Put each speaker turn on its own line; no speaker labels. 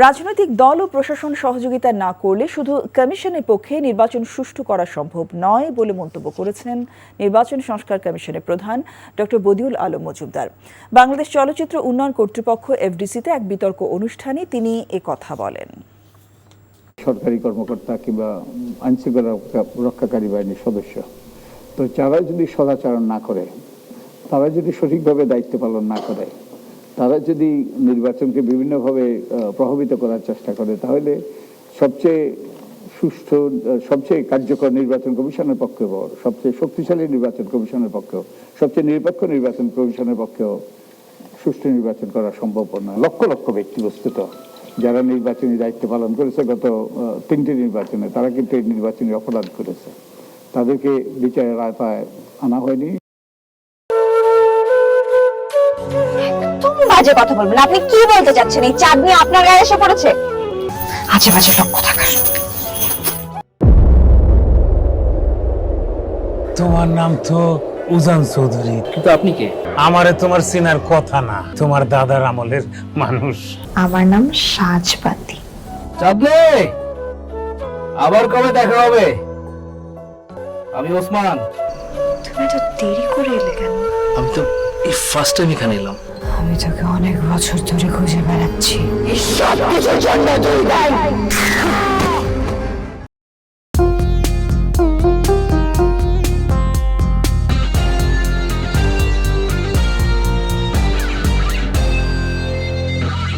রাজনৈতিক দল ও প্রশাসন সহযোগিতা না করলে শুধু কমিশনের পক্ষে নির্বাচন সুষ্ঠু করা সম্ভব নয় বলে মন্তব্য করেছেন নির্বাচন সংস্কার কমিশনের প্রধান ডক্টর বদিউল আলম মজুমদার। বাংলাদেশ চলচ্চিত্র উন্নয়ন কর্তৃপক্ষ এফডিসিতে এক বিতর্ক অনুষ্ঠানে তিনি কথা বলেন।
সরকারি কর্মকর্তা কিংবা আইনশৃঙ্খলা রক্ষাকারী বাহিনীর সদস্য তো যারা যদি সদাচরণ না করে, তারা যদি সঠিকভাবে দায়িত্ব পালন না করে, তারা যদি নির্বাচনকে বিভিন্নভাবে প্রভাবিত করার চেষ্টা করে, তাহলে সবচেয়ে সুষ্ঠু, সবচেয়ে কার্যকর নির্বাচন কমিশনের পক্ষেও, সবচেয়ে শক্তিশালী নির্বাচন কমিশনের পক্ষেও, সবচেয়ে নিরপেক্ষ নির্বাচন কমিশনের পক্ষেও সুষ্ঠু নির্বাচন করা সম্ভব নয়। লক্ষ লক্ষ ব্যক্তি বস্তুত যারা নির্বাচনী দায়িত্ব পালন করেছে গত 3টি নির্বাচনে, তারা কিন্তু এই নির্বাচনী অপরাধ করেছে, তাদেরকে বিচারের আওতায় আনা হয়নি।
বাজে কথা বলবেন, আপনি কি বলতে চাচ্ছেন? এই চাঁদনি আপনার গায়ে এসে পড়েছে? আজে বাজে লক্ষ্য থাকার।
তোমার নাম তো উজান চৌধুরী,
কিন্তু আপনি কে?
আমারে তোমার চেনার কথা না, তোমার দাদার আমলের মানুষ।
আমার নাম সাজবাতি।
চাঁদনি, আবার কবে দেখা হবে? আমি ওসমান।
তুমি এত দেরি করে এলে কেন?
আমি তো এই ফার্স্ট টাইম এখানে এলাম।
আমি তোকে অনেক বছর ধরে খুঁজে বেড়াচ্ছি।